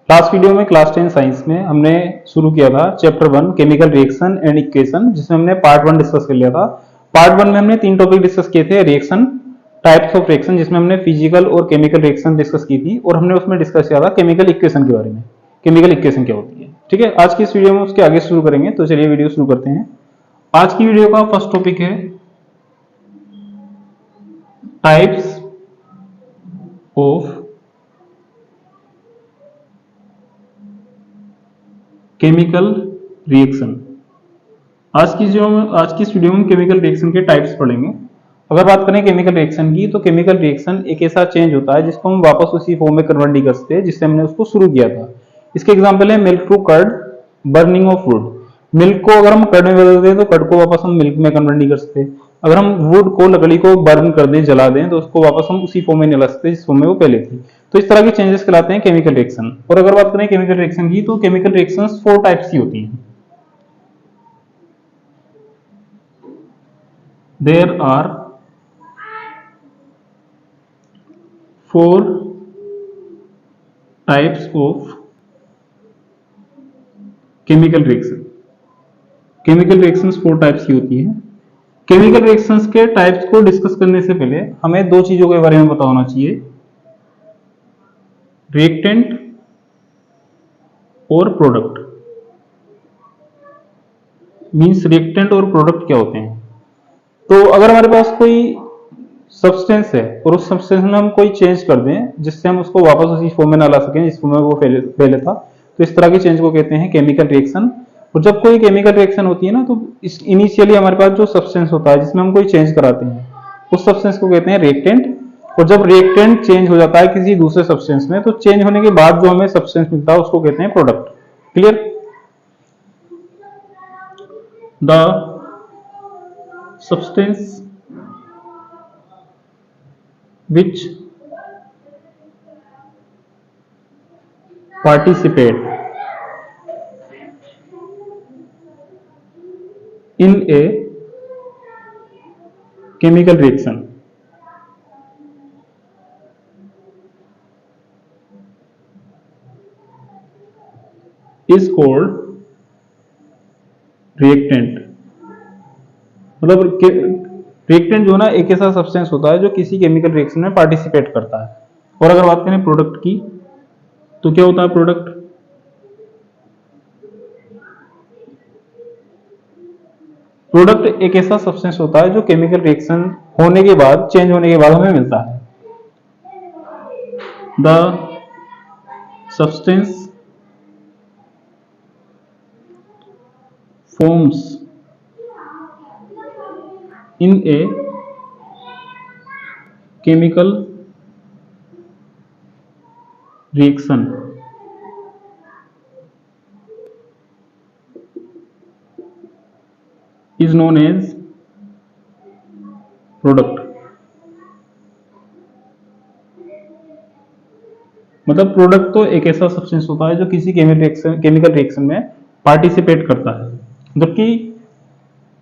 Last video में class 10 science में हमने शुरू किया था chapter 1 chemical reaction and equation, जिसमें हमने पार्ट 1 डिस्कस कर लिया था। पार्ट 1 में हमने 3 टॉपिक डिस्कस किए थे। रिएक्शन, टाइप्स ऑफ रिएक्शन, जिसमें हमने फिजिकल और केमिकल रिएक्शन डिस्कस की थी, और हमने उसमें डिस्कस किया था केमिकल इक्वेशन के बारे में। केमिकल इक्वेशन क्या होती है, ठीक है। आज की इस वीडियो में उसके आगे शुरू करेंगे, तो चलिए वीडियो शुरू करते हैं। आज की वीडियो का फर्स्ट टॉपिक है टाइप्स ऑफ केमिकल रिएक्शन। आज की इस वीडियो में केमिकल रिएक्शन के टाइप्स पढ़ेंगे। अगर बात करें केमिकल रिएक्शन की, तो केमिकल रिएक्शन एक ऐसा चेंज होता है जिसको हम वापस उसी फॉर्म में कन्वर्ट नहीं कर सकते जिससे हमने उसको शुरू किया था। इसके एग्जांपल है milk to curd, burning of wood. Milk को अगर हम कर्ड में बदल दें तो कर्ड को वापस हम मिल्क में कन्वर्ट नहीं कर सकते। अगर हम वुड को, लकड़ी को बर्न कर दें, जला दें, तो उसको वापस हम उसी फॉर्म में नहीं ला सकते जिस फॉर्म में वो पहले थी। तो इस तरह के चेंजेस कहलाते हैं केमिकल रिएक्शन। और अगर बात करें केमिकल रिएक्शन की, तो केमिकल रिएक्शंस 4 टाइप्स की होती हैं। There are 4 types of chemical reaction। Chemical reactions 4 types की होती है। केमिकल रिएक्शंस के टाइप्स को डिस्कस करने से पहले हमें दो चीजों के बारे में पता होना चाहिए, रिएक्टेंट और प्रोडक्ट। मींस रिएक्टेंट और प्रोडक्ट क्या होते हैं। तो अगर हमारे पास कोई सब्सटेंस है और उस सब्सटेंस में हम कोई चेंज कर दें जिससे हम उसको वापस उसी फॉर्म में ना ला सकें जिस फॉर्म में वो पहले था, तो इस तरह के चेंज को कहते हैं केमिकल रिएक्शन। और जब कोई केमिकल रिएक्शन होती है ना, तो इनिशियली हमारे पास जो सब्सटेंस होता है जिसमें हम कोई चेंज कराते हैं, उस सब्सटेंस को कहते हैं रिएक्टेंट। और जब रिएक्टेंट चेंज हो जाता है किसी दूसरे सब्सटेंस में, तो चेंज होने के बाद जो हमें सब्सटेंस मिलता है उसको कहते हैं product. Clear? The substance which participate in a chemical reaction is called reactant। मतलब रिएक्टेंट जो ना एक ऐसा सब्सटेंस होता है जो किसी केमिकल रिएक्शन में पार्टिसिपेट करता है। और अगर बात करें प्रोडक्ट की, तो क्या होता है प्रोडक्ट? प्रोडक्ट एक ऐसा सब्सटेंस होता है जो केमिकल रिएक्शन होने के बाद, चेंज होने के बाद हमें मिलता है। The substance forms in a chemical reaction is known as product। मतलब प्रोडक्ट तो एक ऐसा सब्सटेंस होता है जो किसी केमिकल रिएक्शन में पार्टिसिपेट करता है, जबकि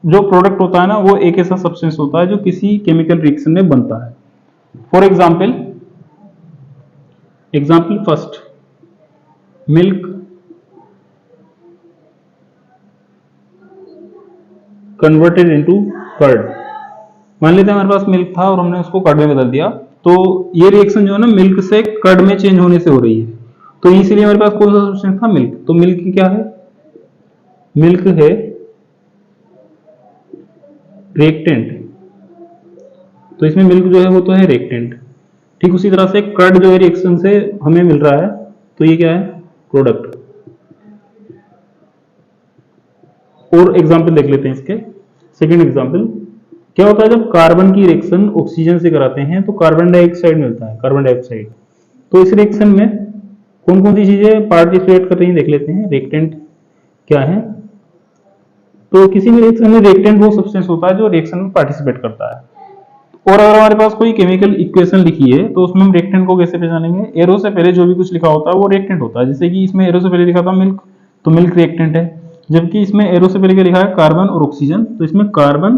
जो प्रोडक्ट होता है ना, वो एक ऐसा सब्सटेंस होता है जो किसी केमिकल रिएक्शन में बनता है। For example first, milk converted into curd. मान लेते हैं हमारे पास मिल्क था और हमने उसको कर्ड में बदल दिया, तो ये रिएक्शन जो है ना, मिल्क से कर्ड में चेंज होने से हो रही है। तो इसीलिए हमारे पास कौन सा सब्सटेंस था? मिल्क। तो मिल्क क्या है? मिल्क है रिएक्टेंट। तो इसमें मिल्क जो है वो तो है रिएक्टेंट। ठीक उसी तरह से कर्ड जो है रिएक्शन से हमें मिल रहा है, तो ये क्या है? प्रोडक्ट। और एग्जांपल देख लेते हैं इसके। सेकंड एग्जांपल, क्या होता है जब कार्बन की रिएक्शन ऑक्सीजन से कराते हैं तो कार्बन डाइऑक्साइड मिलता है, कार्बन डाइऑक्साइड। तो इस रिएक्शन में कौन कौन सी चीजें पार्टिसिपेट कर रही हैं, देख लेते हैं। रिएक्टेंट क्या है? तो किसी भी रिएक्शन में रिएक्टेंट वो सब्सटेंस होता है जो रिएक्शन में पार्टिसिपेट करता है। और अगर हमारे पास कोई केमिकल इक्वेशन लिखी है, तो उसमें हम रिएक्टेंट को कैसे पहचानेंगे? एरो से पहले जो भी कुछ लिखा होता है वो रिएक्टेंट होता है। जैसे कि इसमें एरो से पहले लिखा था मिल्क, तो मिल्क रिएक्टेंट है। जबकि इसमें एरो से पहले क्या लिखा है? कार्बन और ऑक्सीजन, तो इसमें कार्बन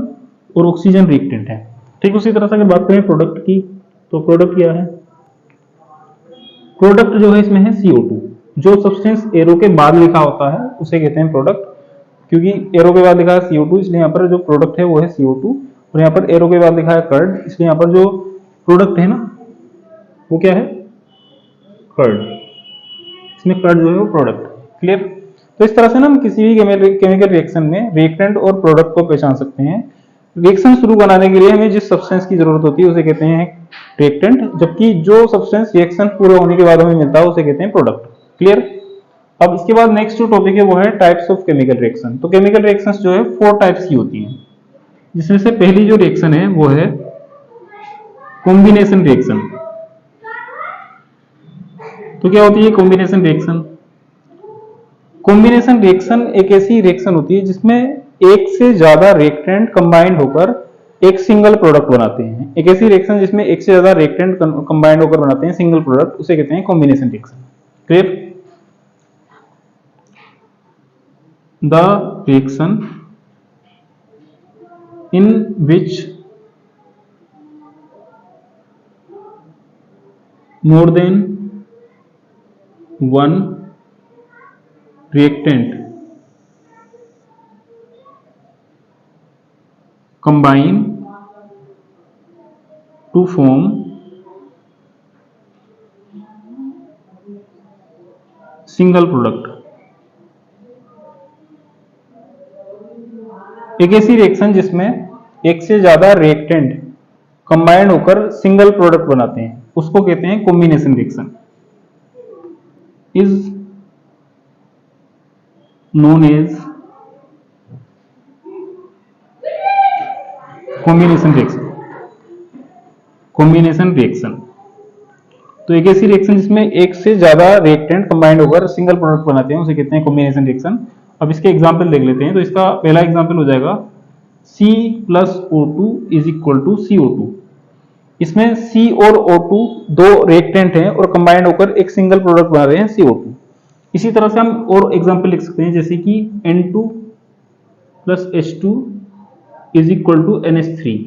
और ऑक्सीजन रिएक्टेंट है। ठीक उसी तरह से अगर बात करें प्रोडक्ट की, तो प्रोडक्ट क्या है? प्रोडक्ट जो है इसमें है CO2। जो सब्सटेंस एरो के बाद लिखा होता है उसे कहते हैं प्रोडक्ट। क्योंकि एरो के बाद लिखा है CO2 इसलिए यहाँ पर जो प्रोडक्ट है वो है CO2, और यहाँ पर एरो के बाद लिखा है कर्ड इसलिए यहाँ पर जो प्रोडक्ट है ना वो क्या है, कर्ड। इसमें कर्ड जो है वो प्रोडक्ट। क्लियर। तो इस तरह से ना हम किसी भी केमिकल रिएक्शन में रिएक्टेंट और प्रोडक्ट को पहचान सकते हैं। रिएक्शन शुरू बनाने के लिए हमें जिस सब्सटेंस की जरूरत होती है उसे कहते हैं रिएक्टेंट, जबकि जो सब्सटेंस रिएक्शन पूरे होने के बाद हमें मिलता है उसे कहते हैं प्रोडक्ट। क्लियर। अब इसके बाद नेक्स्ट जो टॉपिक है वो है टाइप्स ऑफ केमिकल रिएक्शन। तो केमिकल रिएक्शंस जो है 4 टाइप्स की होती हैं, जिसमें से पहली जो रिएक्शन है वो है कॉम्बिनेशन रिएक्शन। तो क्या होती है कॉम्बिनेशन रिएक्शन? कॉम्बिनेशन रिएक्शन एक ऐसी रिएक्शन होती है जिसमें एक से ज्यादा रिएक्टेंट कंबाइंड होकर एक सिंगल प्रोडक्ट बनाते हैं। एक ऐसी रिएक्शन जिसमें एक से ज्यादा रिएक्टेंट कंबाइंड होकर बनाते हैं सिंगल प्रोडक्ट, उसे कहते हैं combination reaction. Clear. The reaction in which more than one reactant combine to form single product। एक ऐसी रिएक्शन जिसमें एक से ज्यादा रिएक्टेंट कंबाइंड होकर सिंगल प्रोडक्ट बनाते हैं उसको कहते हैं combination reaction. Is known as combination reaction. Combination reaction तो एक ऐसी रिएक्शन जिसमें एक से ज्यादा रिएक्टेंट कंबाइंड होकर सिंगल प्रोडक्ट बनाते हैं उसे कहते हैं कॉम्बिनेशन रिएक्शन। अब इसके एग्जांपल देख लेते हैं। तो इसका पहला एग्जांपल हो जाएगा C+O2 is equal to CO2। इसमें C और O2 दो रिएक्टेंट हैं और कंबाइंड होकर एक सिंगल प्रोडक्ट बना रहे हैं CO2। इसी तरह से हम और एग्जांपल लिख सकते हैं जैसे कि N2 plus H2 is equal to NH3।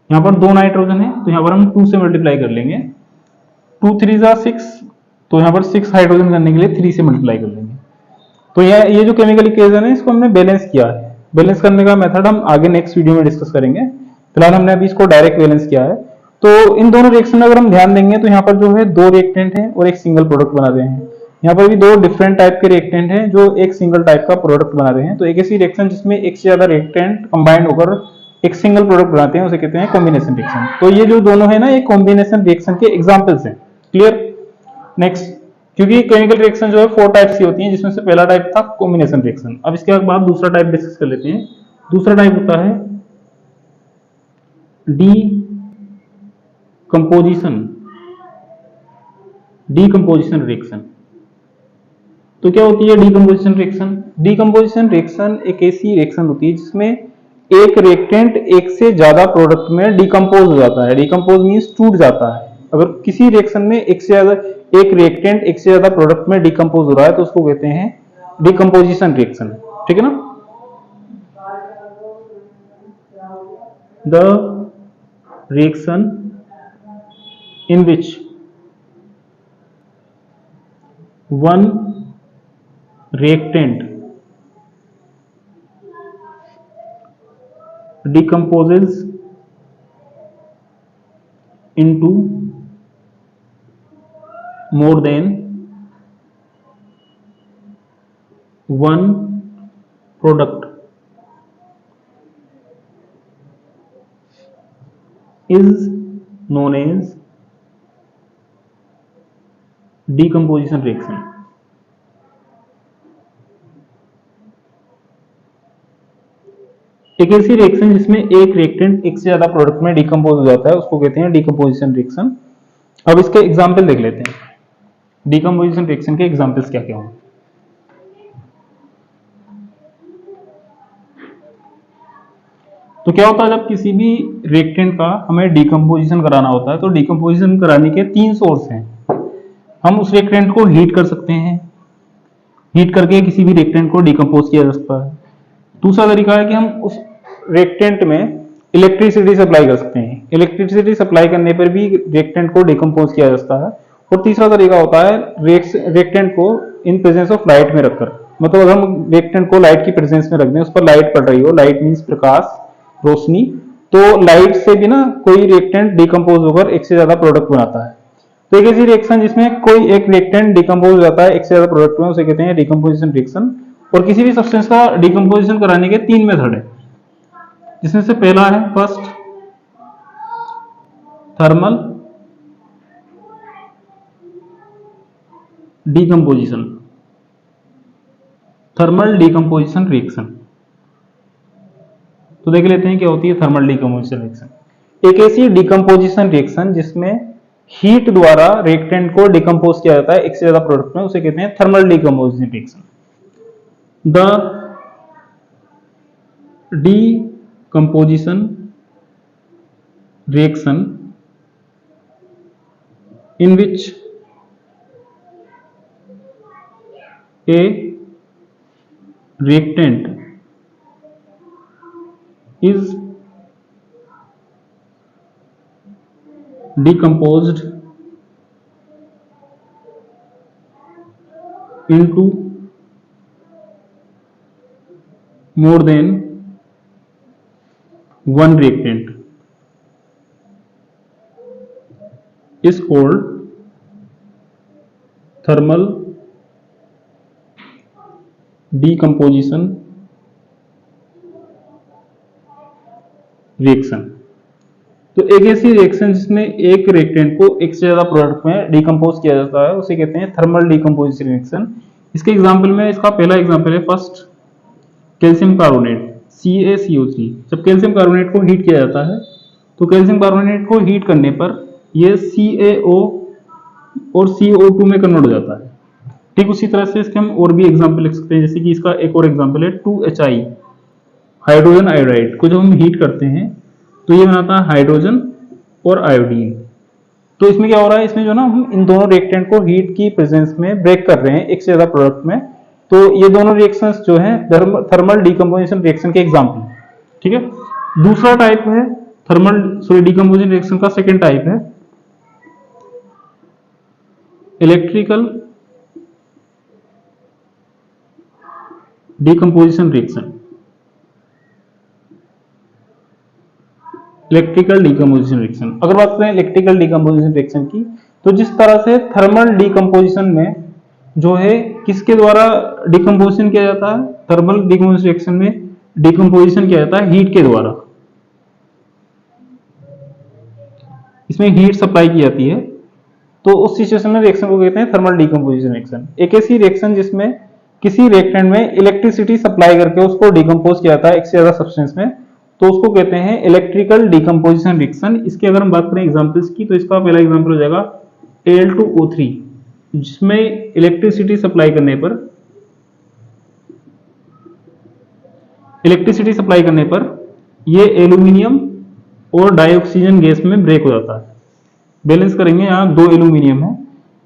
यहाँ पर दो नाइट्रोजन है तो यहाँ पर हम 2 से मल्टीप्लाई कर लेंगे। 2 3 6, तो यहाँ पर 6 हाइड्रोजन करने के लिए 3 से मल्टीप्लाई कर लेंगे। तो ये जो केमिकल इक्वेशन है इसको हमने बैलेंस किया है। बैलेंस करने का मेथड हम आगे नेक्स्ट वीडियो में डिस्कस करेंगे। फिलहाल हमने अभी इसको डायरेक्ट बैलेंस किया है। तो इन दोनों रिएक्शन में अगर हम ध्यान देंगे तो यहाँ पर जो है दो रिएक्टेंट हैं और एक सिंगल प्रोडक्ट बना रहे हैं। यहाँ पर भी दो डिफरेंट टाइप के रिएक्टेंट हैं जो एक सिंगल टाइप का प्रोडक्ट बना रहे हैं। तो एक ऐसी रिएक्शन जिसमें एक से ज्यादा रिएक्टेंट कंबाइंड होकर एक सिंगल प्रोडक्ट बनाते हैं उसे कहते हैं कॉम्बिनेशन रिएक्शन। तो ये जो दोनों है ना ये कॉम्बिनेशन रिएक्शन के एग्जांपल्स हैं। क्लियर। नेक्स्ट, क्योंकि केमिकल रिएक्शन जो है 4 टाइप्स की होती हैं जिसमें से पहला टाइप था कॉम्बिनेशन रिएक्शन। अब इसके बाद दूसरा टाइप डिस्कस कर लेते हैं। दूसरा टाइप होता है डीकंपोजिशन रिएक्शन। तो क्या होती है डीकंपोजिशन रिएक्शन? डीकंपोजिशन रिएक्शन एक ऐसी रिएक्शन होती है जिसमें एक रिएक्टेंट एक से ज्यादा प्रोडक्ट में डीकंपोज हो जाता है। डीकंपोज मींस टूट जाता है। अगर किसी रिएक्शन में एक रिएक्टेंट एक से ज्यादा प्रोडक्ट में डीकंपोज हो रहा है तो उसको कहते हैं डीकंपोजिशन रिएक्शन। ठीक है ना। The reaction in which one reactant decomposes into more than one product is known as decomposition reaction। एक ऐसी रिएक्शन जिसमें एक रिएक्टेंट एक से ज्यादा प्रोडक्ट में डिकम्पोज हो जाता है उसको कहते हैं डिकम्पोजिशन रिएक्शन। अब इसके एग्जांपल देख लेते हैं। डिकम्पोजिशन रिएक्शन के एग्जांपल्स क्या क्या होंगे। तो क्या होता है जब किसी भी रिएक्टेंट का हमें डिकम्पोजिशन कराना होता है तो डिकम्पोजिशन कराने के 3 सोर्स हैं। हम उस रिएक्टेंट को हीट कर सकते हैं, हीट करके किसी भी रिएक्टेंट को डिकम्पोज किया जा सकता है। दूसरा तरीका है कि हम उस रिएक्टेंट में इलेक्ट्रिसिटी सप्लाई कर सकते हैं। इलेक्ट्रिसिटी सप्लाई करने पर भी रिएक्टेंट को डिकम्पोज किया जा सकता है। और तीसरा तरीका होता है रिएक्टेंट को इन प्रेजेंस ऑफ लाइट में रखकर, मतलब अगर हम रिएक्टेंट को लाइट की प्रेजेंस में रख दें, उस पर लाइट पड़ रही हो, लाइट मीन्स प्रकाश, रोशनी, तो लाइट से भी ना कोई रिएक्टेंट डिकम्पोज होकर एक से ज्यादा प्रोडक्ट बनाता है। तो एक ऐसी रिएक्शन जिसमें कोई एक रिएक्टेंट डिकम्पोज हो जाता है एक से ज्यादा प्रोडक्ट में, उसे कहते हैं डिकम्पोजिशन रिएक्शन। और किसी भी सब्सटेंस का डिकम्पोजिशन कराने के 3 मेथड है, जिसमें से पहला है first thermal decomposition, thermal decomposition reaction. तो देख लेते हैं क्या होती है थर्मल डिकम्पोजिशन रिएक्शन। एक ऐसी डिकम्पोजिशन रिएक्शन जिसमें हीट द्वारा रिएक्टेंट को डिकम्पोज किया जाता है एक से ज्यादा प्रोडक्ट में, उसे कहते हैं thermal decomposition reaction. The decomposition reaction in which a reactant is decomposed into more than one reactant is called thermal decomposition reaction. तो एक ऐसी रिएक्शन जिसमें एक रिएक्टेंट को एक से ज्यादा प्रोडक्ट में डिकम्पोज किया जाता है उसे कहते हैं थर्मल डिकम्पोजिशन रिएक्शन। इसके एग्जांपल में इसका पहला एग्जांपल है फर्स्ट कैल्शियम कार्बोनेट CaCO3। जब कैल्शियम कार्बोनेट को हीट किया जाता है तो कैल्शियम कार्बोनेट को हीट करने पर यह CaO और CO2 में कन्वर्ट हो जाता है। ठीक उसी तरह से इसके हम और भी एग्जांपल लिख सकते हैं, जैसे कि इसका एक और एग्जांपल है 2HI हाइड्रोजन आयोडाइड को जब हम हीट करते हैं तो ये बनाता है हाइड्रोजन और आयोडीन। तो इसमें क्या हो रहा है, इसमें जो ना हम इन दोनों रिएक्टेंट को हीट की प्रेजेंस में ब्रेक कर रहे हैं एक से ज्यादा प्रोडक्ट में। तो ये दोनों रिएक्शंस जो हैं थर्मल डिकम्पोजिशन रिएक्शन के एग्जांपल। ठीक है, दूसरा टाइप है डिकम्पोजिशन रिएक्शन का सेकेंड टाइप है electrical decomposition reaction. Electrical decomposition reaction, अगर बात करें इलेक्ट्रिकल डिकम्पोजिशन रिएक्शन की, तो जिस तरह से थर्मल डिकम्पोजिशन में जो है किसके द्वारा डिकम्पोजिशन किया जाता है, थर्मल डिकम्पोजिशन रिएक्शन में डिकम्पोजिशन किया जाता है हीट के द्वारा। इसमें हीट सप्लाई की जाती है, तो उस सिचुएशन में रिएक्शन को कहते हैं थर्मल डिकम्पोजिशन रिएक्शन। एक ऐसी रिएक्शन जिसमें किसी रिएक्टेंट में इलेक्ट्रिसिटी सप्लाई करके उसको डिकम्पोज किया जाता है एक से ज्यादा सब्सटेंस में, तो उसको कहते हैं इलेक्ट्रिकल डिकम्पोजिशन रिएक्शन। इसकी अगर हम बात करें एग्जांपल्स की, तो इसका पहला एग्जांपल हो जाएगा Al2O3, जिसमें इलेक्ट्रिसिटी सप्लाई करने पर ये एल्यूमिनियम और डाइऑक्सीजन गैस में ब्रेक हो जाता है। बैलेंस करेंगे, यहाँ 2 एल्यूमिनियम है,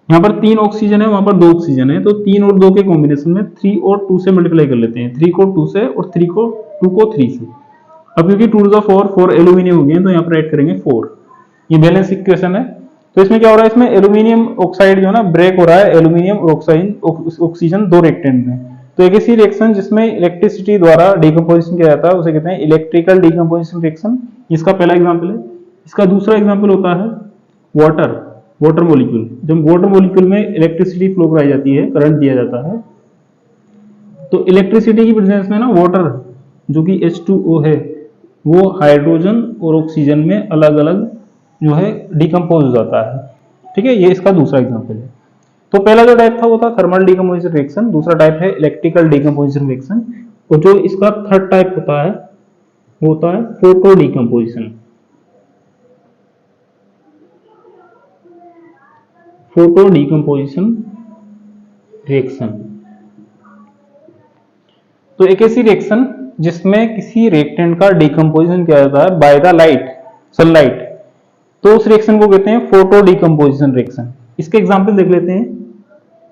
यहाँ पर 3 ऑक्सीजन है, वहां पर 2 ऑक्सीजन है, तो 3 और 2 के कॉम्बिनेशन में 3 और 2 से मल्टीप्लाई कर लेते हैं, 3 को 2 से और 2 को 3 से। अब क्योंकि 2 to the 4 एल्यूमिनियम हो गए हैं, तो यहाँ पर ऐड करेंगे 4। ये बैलेंस इक्वेशन है। तो इसमें क्या हो रहा है, इसमें एल्यूमिनियम ऑक्साइड जो है ना ब्रेक हो रहा है एल्यूमिनियम और ऑक्सीजन 2 रिएक्टेंट में। तो एक ऐसी रिएक्शन जिसमें इलेक्ट्रिसिटी द्वारा डिकम्पोजिशन किया जाता है उसे कहते हैं इलेक्ट्रिकल डिकम्पोजिशन रिएक्शन। इसका पहला एग्जांपल है। इसका दूसरा एग्जांपल होता है वाटर मॉलिक्यूल। जब वाटर मॉलिक्यूल में इलेक्ट्रिसिटी फ्लो कराई जाती है, करंट दिया जाता है, तो इलेक्ट्रिसिटी की प्रेजेंस में ना वाटर जो कि H2O है वो हाइड्रोजन और ऑक्सीजन में अलग अलग जो है डिकम्पोज हो जाता है। ठीक है, ये इसका दूसरा एग्जांपल है। तो पहला जो टाइप था वो था थर्मल डिकम्पोजिशन रिएक्शन, दूसरा टाइप है इलेक्ट्रिकल डिकम्पोजिशन रिएक्शन, और जो इसका थर्ड टाइप होता है वो होता है photo decomposition. Photo decomposition reaction तो एक ऐसी रिएक्शन जिसमें किसी रिएक्टेंट का डिकम्पोजिशन किया जाता है बाय द लाइट, सनलाइट, तो उस रिएक्शन को कहते हैं फोटो डिकम्पोजिशन रिएक्शन। इसके एग्जांपल देख लेते हैं।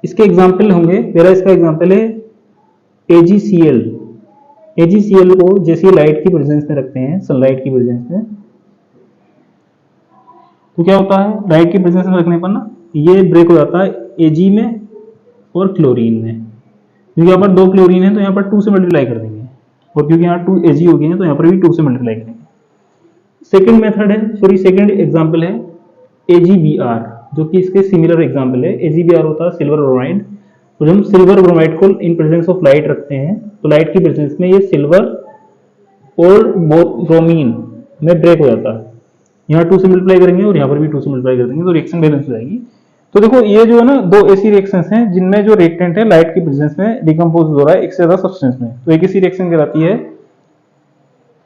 इसके एग्जांपल होंगे, पहला इसका एग्जांपल है AgCl। AgCl को जैसे लाइट की प्रेजेंस में रखते हैं, सनलाइट की प्रेजेंस में, तो क्या होता है, लाइट की प्रेजेंस में रखने पर ना ये ब्रेक हो जाता है Ag में और क्लोरीन में। क्योंकि यहाँ पर 2 क्लोरीन है तो यहाँ पर 2 से मल्टीप्लाई कर देंगे, और क्योंकि यहाँ 2 Ag हो गए हैं तो यहाँ पर भी 2 से मल्टीप्लाई करेंगे। सेकेंड मेथड है, सॉरी सेकेंड एग्जाम्पल है AgBr, जो कि इसके सिमिलर एग्जाम्पल है। AgBr होता है सिल्वर ब्रोमाइड, और जब हम सिल्वर ब्रोमाइड को इन प्रेजेंस ऑफ लाइट रखते हैं तो लाइट की प्रेजेंस में ये सिल्वर और ब्रोमीन में ब्रेक हो जाता है। यहाँ 2 से मल्टीप्लाई करेंगे और यहाँ पर भी 2 से मल्टीप्लाई कर देंगे तो रिएक्शन बैलेंस हो जाएगी। तो देखो ये जो है ना 2 ऐसी रिएक्शंस हैं जिनमें जो रिएक्टेंट है लाइट की प्रेजेंस में डिकम्पोज हो रहा है एक से ज्यादा सब्सटेंस में, तो एक ऐसी रिएक्शन कहलाती है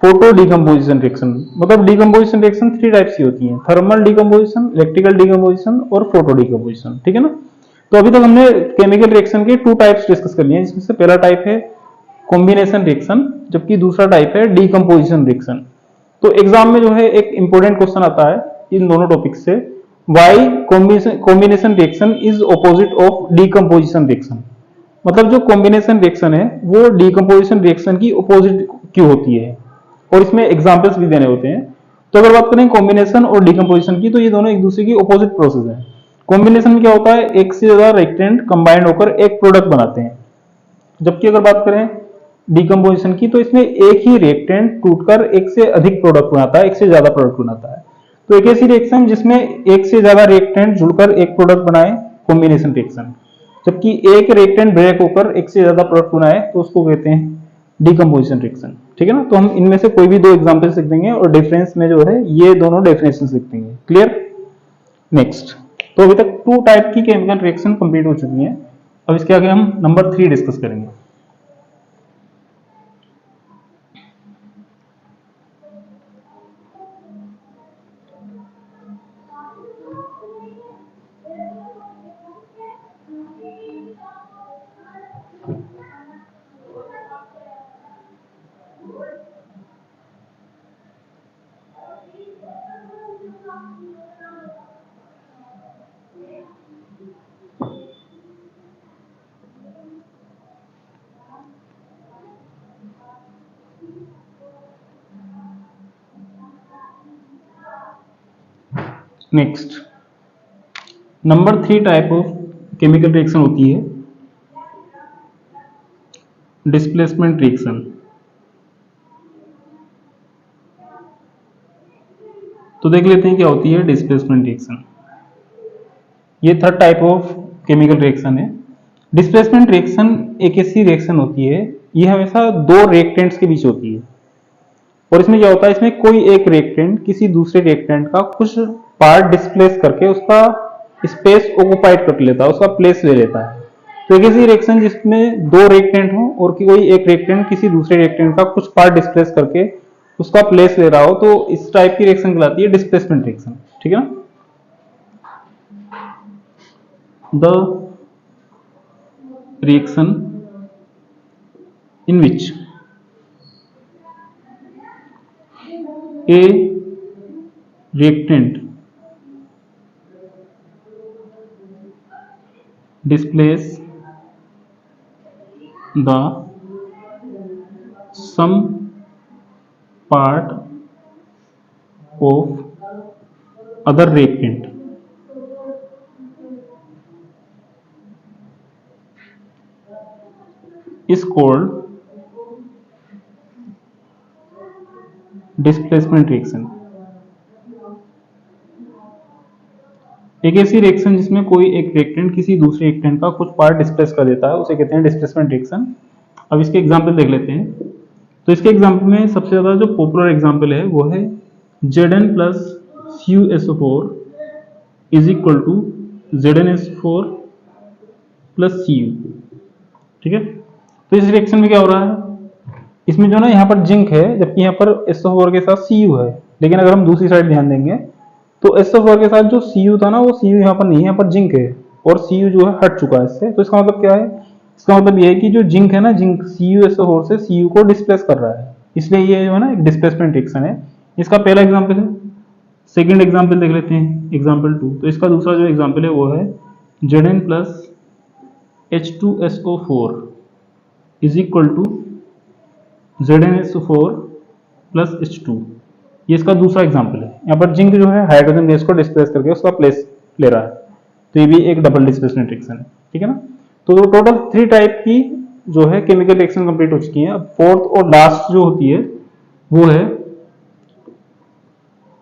फोटो डिकम्पोजिशन रिएक्शन। मतलब डिकम्पोजिशन रिएक्शन 3 टाइप्स की होती है, थर्मल डिकम्पोजिशन, इलेक्ट्रिकल डिकम्पोजिशन और फोटो डिकम्पोजिशन, ठीक है ना। तो अभी तक हमने केमिकल रिएक्शन के 2 टाइप्स डिस्कस कर लिए हैं, जिसमें से पहला टाइप है कॉम्बिनेशन रिएक्शन, जबकि दूसरा टाइप है डिकम्पोजिशन रिएक्शन। तो एग्जाम में जो है एक इंपॉर्टेंट क्वेश्चन आता है इन दोनों टॉपिक से, why combination reaction is opposite of decomposition reaction. मतलब जो कॉम्बिनेशन रिएक्शन है वो डिकम्पोजिशन रिएक्शन की ऑपोजिट क्यों होती है, और इसमें एग्जांपल्स भी देने होते हैं। तो अगर बात करें कॉम्बिनेशन और डिकम्पोजिशन की, तो ये दोनों एक दूसरे की ऑपोजिट प्रोसेस है। कॉम्बिनेशन में क्या होता है, एक से ज्यादा रिएक्टेंट कंबाइंड होकर एक प्रोडक्ट बनाते हैं, जबकि अगर बात करें डिकम्पोजिशन की तो इसमें एक ही रिएक्टेंट टूटकर एक से अधिक प्रोडक्ट बनाता है, एक से ज्यादा प्रोडक्ट बनाता है। तो एक ऐसी रिएक्शन जिसमें एक से ज्यादा रिएक्टेंट जुड़कर एक प्रोडक्ट बनाए, कॉम्बिनेशन रिएक्शन। जबकि एक रिएक्टेंट ब्रेक होकर एक से ज्यादा प्रोडक्ट बनाए तो उसको कहते हैं डिकम्पोजिशन रिएक्शन, ठीक है ना। तो हम इनमें से कोई भी 2 एग्जांपल लिख देंगे और डिफरेंस में जो है ये दोनों डेफिनेशन लिख देंगे। क्लियर। नेक्स्ट, तो अभी तक 2 टाइप की केमिकल रिएक्शन कंप्लीट हो चुकी है। अब इसके आगे हम नंबर 3 डिस्कस करेंगे। Next, number 3 type of chemical reaction होती है डिस्प्लेसमेंट रिएक्शन। तो देख लेते हैं क्या होती है डिस्प्लेसमेंट रिएक्शन। ये 3rd type of chemical reaction है। डिस्प्लेसमेंट रिएक्शन एक ऐसी रिएक्शन होती है, ये हमेशा 2 रिएक्टेंट्स के बीच होती है, और इसमें क्या होता है, इसमें कोई एक रिएक्टेंट किसी दूसरे रिएक्टेंट का कुछ पार्ट डिस्प्लेस करके उसका स्पेस ऑक्युपाइड कर लेता है, उसका प्लेस ले लेता है। तो एक ऐसी रिएक्शन जिसमें 2 रिएक्टेंट हो और कोई एक रिएक्टेंट किसी दूसरे रिएक्टेंट का कुछ पार्ट डिस्प्लेस करके उसका प्लेस ले रहा हो, तो इस टाइप की रिएक्शन कहलाती है डिस्प्लेसमेंट रिएक्शन, ठीक है ना। The reaction in which a reactant displace the some part of other reactant is called displacement reaction. एक ऐसी रिएक्शन जिसमें कोई एक रिएक्टेंट किसी दूसरे रिएक्टेंट का कुछ पार्ट डिस्प्लेस कर देता है, उसे कहते हैं डिस्प्लेसमेंट रिएक्शन। अब इसके एग्जांपल देख लेते हैं। तो इसके एग्जांपल में सबसे ज्यादा जो पॉपुलर एग्जांपल है वो है Zn plus CuSO4 is equal to ZnSO4 plus Cu, ठीक है। तो इस रिएक्शन में क्या हो रहा है, इसमें जो ना यहाँ पर जिंक है जबकि यहाँ पर SO4 के साथ Cu है, लेकिन अगर हम दूसरी साइड ध्यान देंगे तो SO4 के साथ जो Cu था ना वो Cu यहाँ पर नहीं है, यहाँ पर जिंक है, और Cu जो है हट चुका है इससे। तो इसका मतलब क्या है, इसका मतलब ये है कि जो जिंक है ना, जिंक CuSO4 से Cu को डिस्प्लेस कर रहा है, इसलिए ये जो है ना एक डिस्प्लेसमेंट रिएक्शन है। इसका पहला एग्जाम्पल है। सेकेंड एग्जाम्पल देख लेते हैं, एग्जाम्पल 2। तो इसका दूसरा जो एग्जाम्पल है वो है Zn plus H2SO4 is equal to ZnSO4 plus H2। ये इसका दूसरा एग्जाम्पल है। यहाँ पर जिंक जो है हाइड्रोजन गैस को डिस्प्लेस करके उसका प्लेस ले रहा है। तो ये भी एक डबल डिस्प्लेसमेंट रिएक्शन है, ठीक है ना। तो टोटल 3 टाइप की जो है केमिकल रिएक्शन कंप्लीट हो चुकी है। अब फोर्थ और लास्ट जो होती है वो है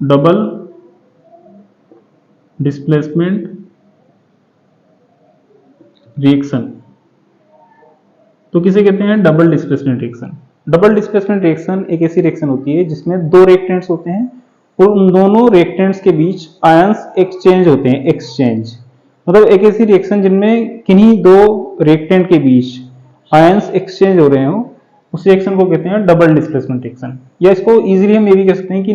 डबल डिस्प्लेसमेंट रिएक्शन। तो किसे कहते हैं? Double displacement reaction. Double displacement reaction एक ऐसी रिएक्शन होती है जिसमें दो रिएक्टेंट्स होते हैं और उन दोनों रिएक्टेंट्स के बीच आयंस एक्सचेंज होते हैं। एक्सचेंज मतलब एक ऐसी रिएक्शन जिनमें किन्हीं दो रिएक्टेंट के बीच आयंस एक्सचेंज हो रहे हो, उस रिएक्शन को कहते हैं डबल डिस्प्लेसमेंट रिएक्शन। या इसको इजीली हम ये भी कह सकते हैं कि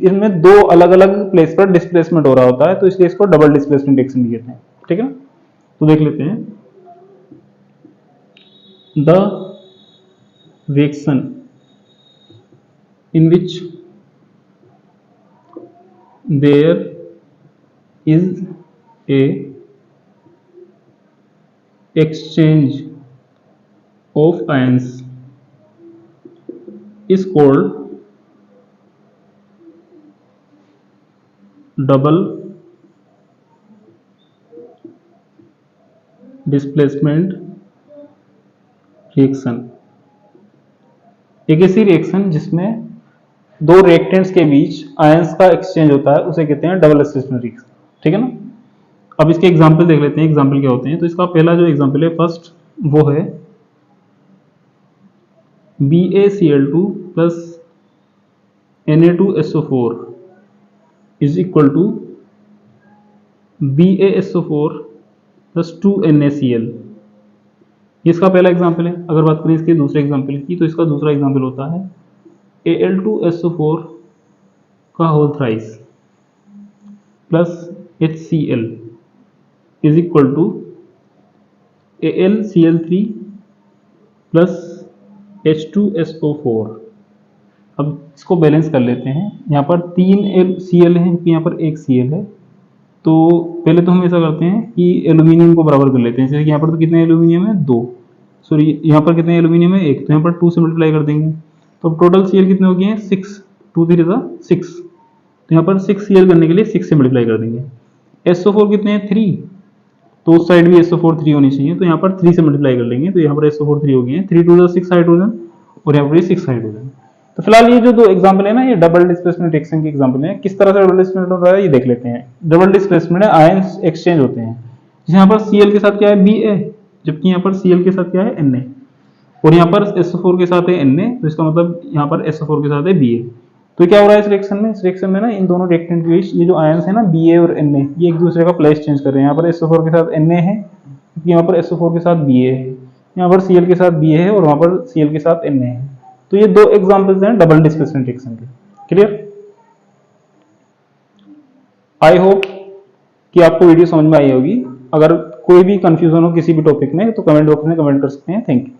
इनमें दो अलग अलग प्लेस पर डिस्प्लेसमेंट हो रहा होता है, तो इसलिए इसको डबल डिस्प्लेसमेंट रिएक्शन भी कहते हैं, ठीक है ना। तो देख लेते हैं the reaction in which there is a exchange of ions is called double displacement reaction. एक ऐसी रिएक्शन जिसमें दो रिएक्टेंट्स के बीच आयंस का एक्सचेंज होता है उसे कहते हैं डबल डिस्प्लेसमेंट रिएक्शन, ठीक है ना। अब इसके एग्जांपल देख लेते हैं, एग्जांपल क्या होते हैं। तो इसका पहला जो एग्जांपल है फर्स्ट वो है BaCl2 plus Na2SO4 is equal to BaSO4 plus 2NaCl। इसका पहला एग्जांपल है। अगर बात करें इसके दूसरे एग्जांपल की, तो इसका दूसरा एग्जांपल होता है Al2SO4 का whole thrice plus HCl is equal to AlCl3 plus H2SO4। अब इसको बैलेंस कर लेते हैं। यहाँ पर 3 Cl है, यहाँ पर 1 Cl है। तो पहले तो हम ऐसा करते हैं कि एल्यूमिनियम को बराबर कर लेते हैं। जैसे कि यहाँ पर तो कितने एल्यूमिनियम है? 2। सॉरी, यहाँ पर कितने एल्यूमिनियम है? 1। तो यहाँ पर 2 से मल्टीप्लाई कर देंगे। तो टोटल Cl कितने हो गए हैं? 6। 2 3 6। तो यहाँ पर 6 Cl करने के लिए 6 से मल्टीप्लाई कर देंगे। SO4 कितने हैं? 3। तो उस साइड भी SO4 3 होनी चाहिए, तो यहाँ पर 3 से मल्टीप्लाई कर लेंगे। तो यहाँ पर SO4 3 हो गए हैं। 3 2 6 हाइड्रोजन और यहाँ पर 6 हाइड्रोजन। तो फिलहाल ये जो दो एग्जांपल है ना, ये डबल डिस्प्लेसमेंट रिएक्शन के एग्जांपल है। किस तरह से डबल डिस्प्लेसमेंट हो रहा है ये देख लेते हैं। डबल डिस्प्लेसमेंट है, आयंस एक्सचेंज होते हैं। जैसे यहाँ पर Cl के साथ क्या है? Ba, जबकि यहाँ पर Cl के साथ क्या है? Na, और यहाँ पर SO4 के साथ है Na, तो इसका मतलब यहाँ पर SO4 के साथ है Ba। तो क्या हो रहा है इस रिएक्शन में? इस रिएक्शन में ना इन दोनों रिएक्टेंट के बीच ये जो आयंस है ना Ba और Na, ये एक दूसरे का प्लेस चेंज कर रहे हैं। यहाँ पर SO4 के साथ Na है, यहाँ पर SO4 के साथ Ba है, यहाँ पर Cl के साथ Ba है और वहां पर Cl के साथ Na है। तो ये दो एग्जांपल्स हैं डबल डिस्प्लेसमेंट रिएक्शन के। क्लियर? आई होप कि आपको वीडियो समझ में आई होगी। अगर कोई भी कंफ्यूजन हो किसी भी टॉपिक में तो कमेंट बॉक्स में कमेंट कर सकते हैं। Thank you.